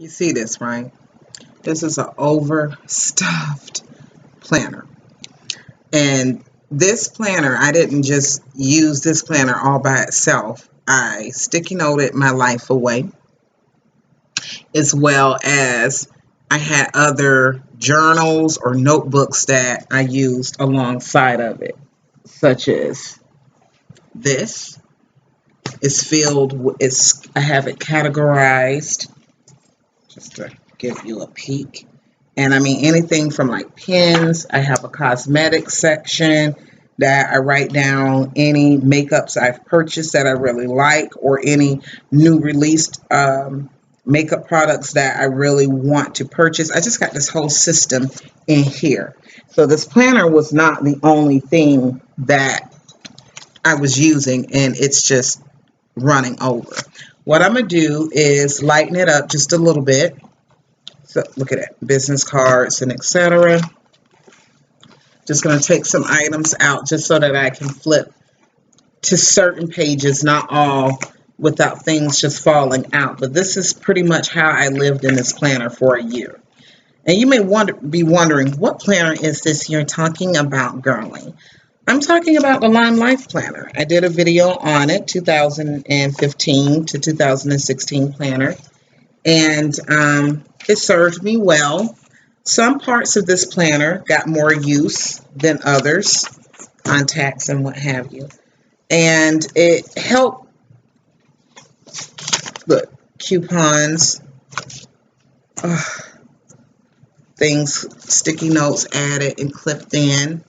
You see this, right? This is an overstuffed planner. And this planner, I didn't just use this planner all by itself. I sticky noted my life away, as well as I had other journals or notebooks that I used alongside of it, such as this. It's filled with, I have it categorized just to give you a peek. And I mean, anything from like pens, I have a cosmetic section that I write down any makeups I've purchased that I really like, or any new released makeup products that I really want to purchase. I just got this whole system in here. So this planner was not the only thing that I was using, and it's just running over. What I'm going to do is lighten it up just a little bit. So look at it, business cards and etc. Just going to take some items out just so that I can flip to certain pages, not all, without things just falling out. But this is pretty much how I lived in this planner for a year. And you may be wondering, what planner is this you're talking about, girlie? I'm talking about the Limelife Planner. I did a video on it, 2015 to 2016 planner, and it served me well. Some parts of this planner got more use than others, contacts and what have you. And it helped, look, coupons, things, sticky notes added and clipped in.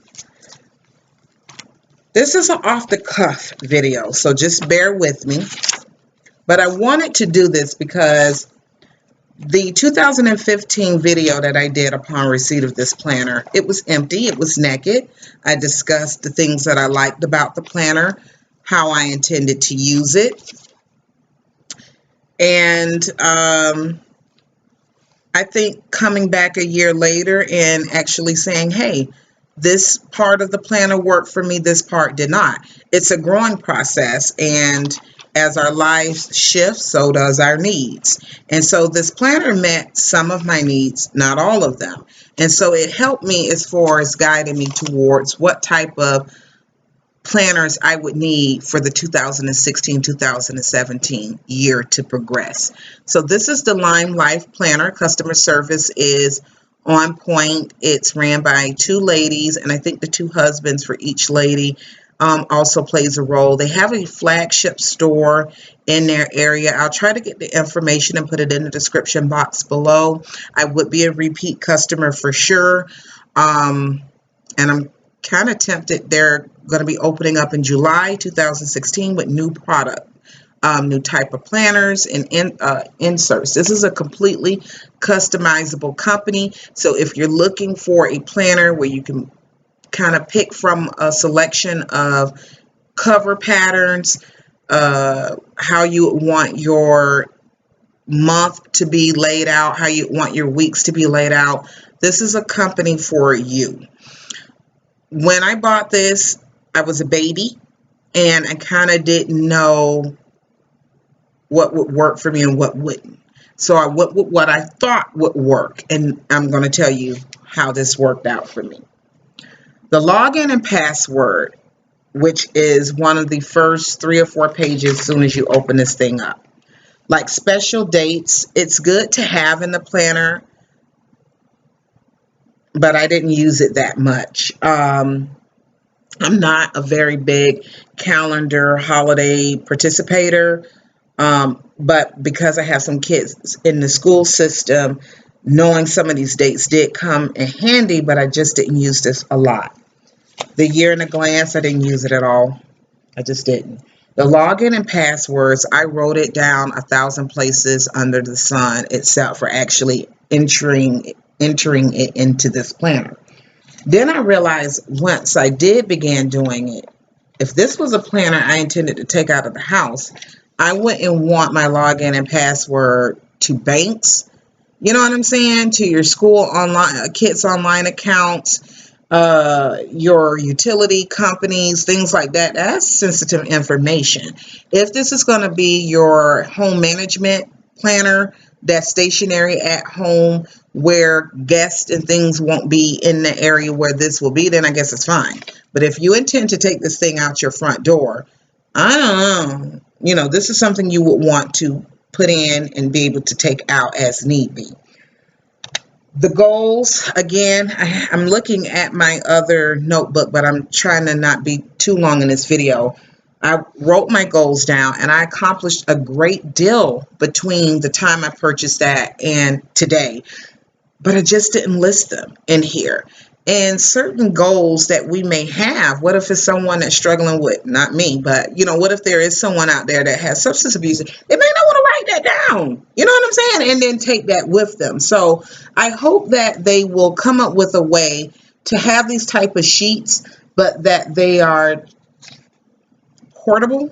This is an off-the-cuff video, so just bear with me. But I wanted to do this because the 2015 video that I did upon receipt of this planner, it was empty, it was naked. I discussed the things that I liked about the planner, how I intended to use it. And I think coming back a year later and actually saying, hey, this part of the planner worked for me, this part did not. It's a growing process, and as our lives shift, so does our needs. And so this planner met some of my needs, not all of them. And so it helped me as far as guiding me towards what type of planners I would need for the 2016-2017 year to progress. So this is the Limelife Planner. Customer service is on point. It's ran by two ladies, and I think the two husbands for each lady also plays a role. They have a flagship store in their area. I'll try to get the information and put it in the description box below. I would be a repeat customer for sure. And I'm kind of tempted. They're going to be opening up in July 2016 with new product, new type of planners and inserts. This is a completely customizable company. So if you're looking for a planner where you can kind of pick from a selection of cover patterns, how you want your month to be laid out, how you want your weeks to be laid out, this is a company for you. When I bought this, I was a baby, and I kind of didn't know what would work for me and what wouldn't. So I went with what I thought would work, and I'm going to tell you how this worked out for me. The login and password, which is one of the first 3 or 4 pages as soon as you open this thing up. Like special dates, it's good to have in the planner, but I didn't use it that much. I'm not a very big calendar holiday participator, but because I have some kids in the school system, knowing some of these dates did come in handy, but I just didn't use this a lot. The year in a glance, I didn't use it at all. I just didn't. The login and passwords, I wrote it down 1,000 places under the sun except for actually entering it into this planner. Then I realized once I did begin doing it, if this was a planner I intended to take out of the house, I wouldn't want my login and password to banks. You know what I'm saying? To your school online, kids' online accounts, your utility companies, things like that. That's sensitive information. If this is going to be your home management planner, that's stationary at home where guests and things won't be in the area where this will be, then I guess it's fine. But if you intend to take this thing out your front door, I don't know. You know, this is something you would want to put in and be able to take out as need be. The goals, again, I'm looking at my other notebook, but I'm trying to not be too long in this video. I wrote my goals down and I accomplished a great deal between the time I purchased that and today, but I just didn't list them in here. And certain goals that we may have, what if it's someone that's struggling with, not me, but you know, what if there is someone out there that has substance abuse? They may not want to write that down, you know what I'm saying? And then take that with them. So I hope that they will come up with a way to have these type of sheets, but that they are portable,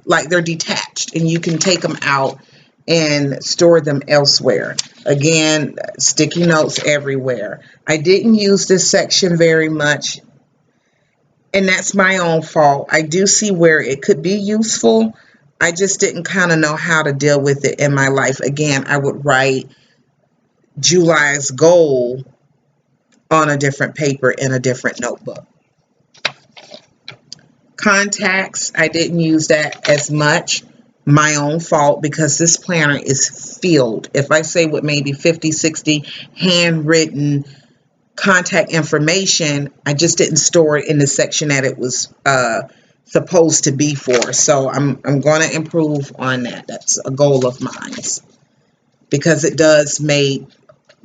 like they're detached and you can take them out and store them elsewhere. Again, sticky notes everywhere. I didn't use this section very much, and that's my own fault. I do see where it could be useful. I just didn't kind of know how to deal with it in my life. Again, I would write July's goal on a different paper in a different notebook. Contacts, I didn't use that as much. My own fault, because this planner is filled. If I say with maybe 50, 60 handwritten contact information, I just didn't store it in the section that it was supposed to be for. So I'm going to improve on that. That's a goal of mine, because it does make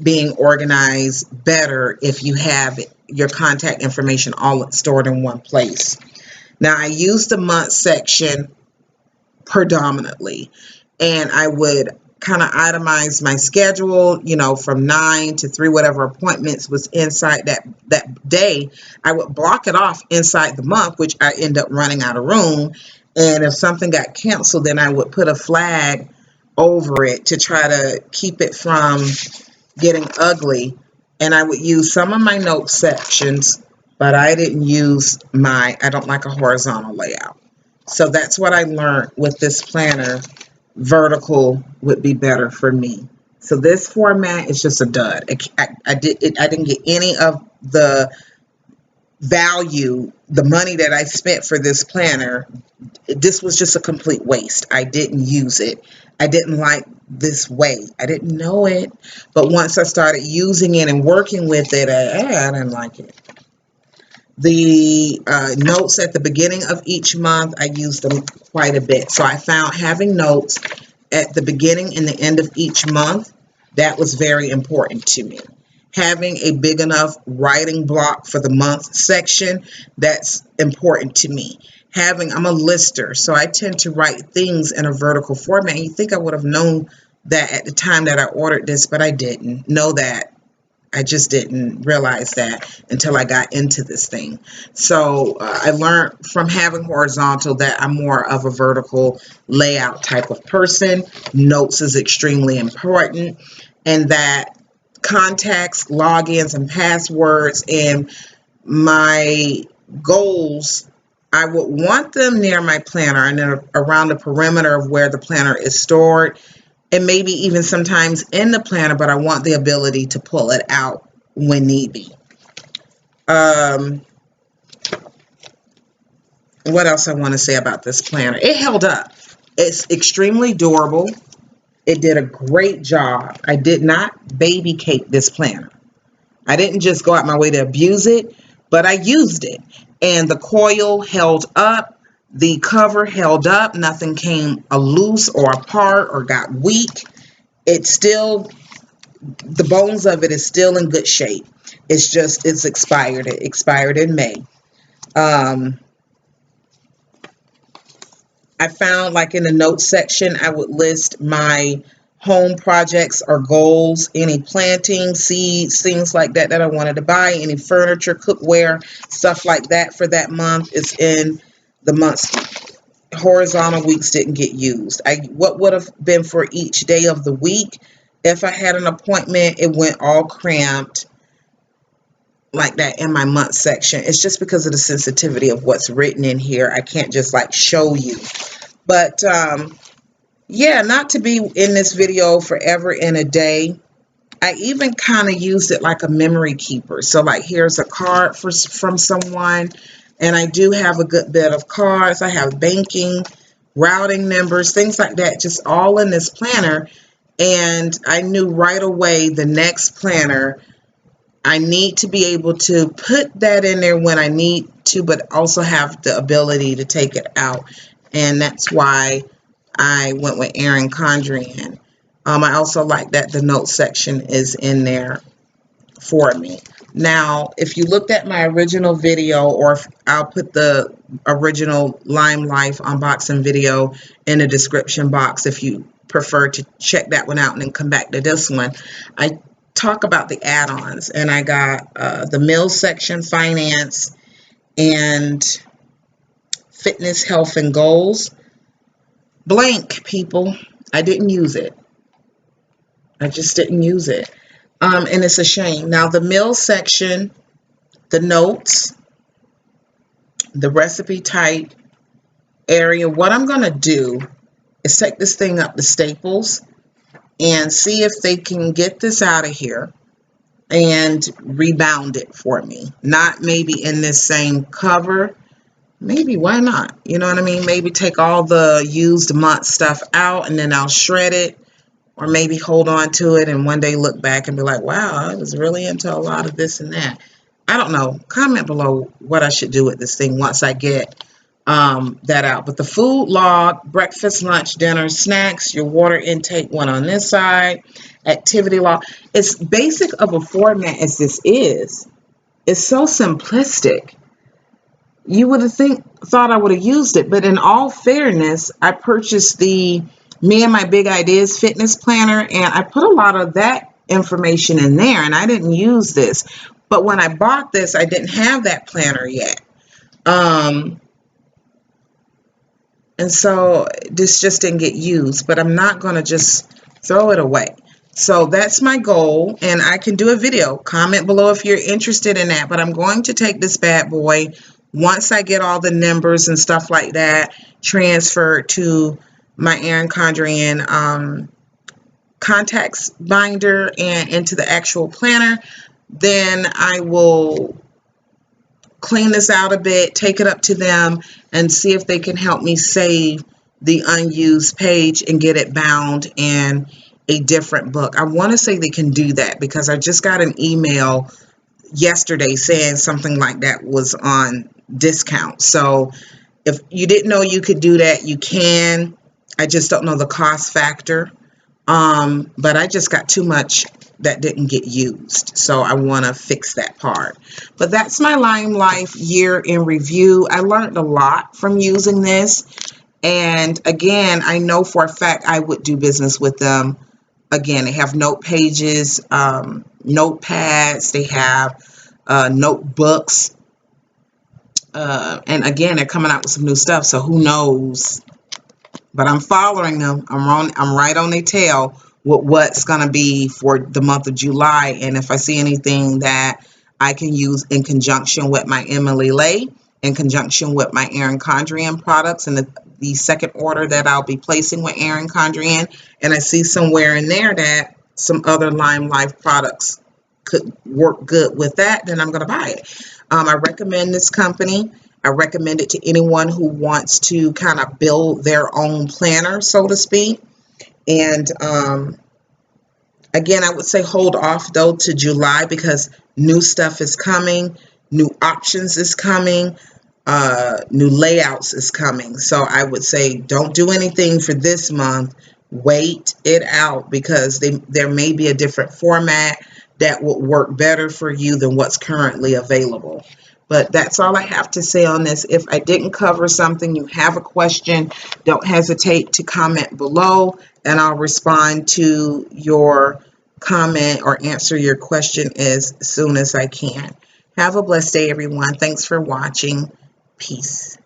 being organized better if you have your contact information all stored in one place. Now, I use the month section predominantly, and I would kind of itemize my schedule, you know, from 9 to 3, whatever appointments was inside that day. I would block it off inside the month, which I end up running out of room. And if something got canceled, then I would put a flag over it to try to keep it from getting ugly. And I would use some of my note sections, but I didn't use I don't like a horizontal layout. So that's what I learned with this planner. Vertical would be better for me. So this format is just a dud. I didn't get any of the value, the money that I spent for this planner. This was just a complete waste. I didn't use it. I didn't like this way. I didn't know it. But once I started using it and working with it, I didn't like it. The notes at the beginning of each month, I use them quite a bit. So I found having notes at the beginning and the end of each month, that was very important to me. Having a big enough writing block for the month section, that's important to me. I'm a lister, so I tend to write things in a vertical format. You think I would have known that at the time that I ordered this, but I didn't know that. I just didn't realize that until I got into this thing. So I learned from having horizontal that I'm more of a vertical layout type of person. Notes is extremely important, and that contacts, logins, and passwords and my goals, I would want them near my planner and then around the perimeter of where the planner is stored, and maybe even sometimes in the planner, but I want the ability to pull it out when need be. What else I want to say about this planner? It held up. It's extremely durable. It did a great job. I did not baby cake this planner. I didn't just go out my way to abuse it, but I used it. And the coil held up. The cover held up. Nothing came loose or apart or got weak. It's still, the bones of it is still in good shape. It's just, it's expired. It expired in May. I found, like in the notes section, I would list my home projects or goals, any planting, seeds, things like that that I wanted to buy, any furniture, cookware, stuff like that for that month is in the months. Horizontal weeks didn't get used. What would have been for each day of the week, if I had an appointment, it went all cramped like that in my month section. It's just because of the sensitivity of what's written in here. I can't just like show you. But yeah, not to be in this video forever and a day. I even kind of used it like a memory keeper. So like here's a card from someone, and I do have a good bit of cards. I have banking, routing numbers, things like that, just all in this planner. And I knew right away the next planner, I need to be able to put that in there when I need to, but also have the ability to take it out. And that's why I went with Erin Condrian. I also like that the notes section is in there for me. Now, if you looked at my original video, or if I'll put the original Limelife unboxing video in the description box if you prefer to check that one out and then come back to this one. I talk about the add-ons, and I got the meals section, finance, and fitness, health, and goals. Blank, people. I didn't use it. I just didn't use it. And it's a shame. Now, the meal section, the notes, the recipe type area, what I'm going to do is take this thing up to Staples and see if they can get this out of here and rebound it for me. Not maybe in this same cover. Maybe, why not? You know what I mean? Maybe take all the used month stuff out and then I'll shred it. Or maybe hold on to it and one day look back and be like, wow, I was really into a lot of this and that. I don't know. Comment below what I should do with this thing once I get that out. But the food log, breakfast, lunch, dinner, snacks, your water intake went on this side, activity log. It's basic of a format as this is. It's so simplistic. You would have thought I would have used it. But in all fairness, I purchased the Me and My Big Ideas fitness planner, and I put a lot of that information in there, and I didn't use this. But when I bought this, I didn't have that planner yet. And so this just didn't get used, but I'm not going to just throw it away. So that's my goal, and I can do a video. Comment below if you're interested in that, but I'm going to take this bad boy once I get all the numbers and stuff like that transferred to my Erin Condrian contacts binder and into the actual planner. Then I will clean this out a bit, take it up to them, and see if they can help me save the unused page and get it bound in a different book. I want to say they can do that because I just got an email yesterday saying something like that was on discount. So if you didn't know you could do that, you can. I just don't know the cost factor. But I just got too much that didn't get used. So I want to fix that part. But that's my Limelife year in review. I learned a lot from using this. And again, I know for a fact I would do business with them. Again, they have note pages, notepads, they have notebooks. And again, they're coming out with some new stuff. So who knows? But I'm following them. I'm right on their tail with what's going to be for the month of July. And if I see anything that I can use in conjunction with my Emily Lay, in conjunction with my Erin Condrian products, and the second order that I'll be placing with Erin Condrian, and I see somewhere in there that some other Limelife products could work good with that, then I'm going to buy it. I recommend this company. I recommend it to anyone who wants to kind of build their own planner, so to speak. And again, I would say hold off, though, to July because new stuff is coming, new options is coming, new layouts is coming. So I would say don't do anything for this month. Wait it out because there may be a different format that would work better for you than what's currently available. But that's all I have to say on this. If I didn't cover something, you have a question, don't hesitate to comment below, and I'll respond to your comment or answer your question as soon as I can. Have a blessed day, everyone. Thanks for watching. Peace.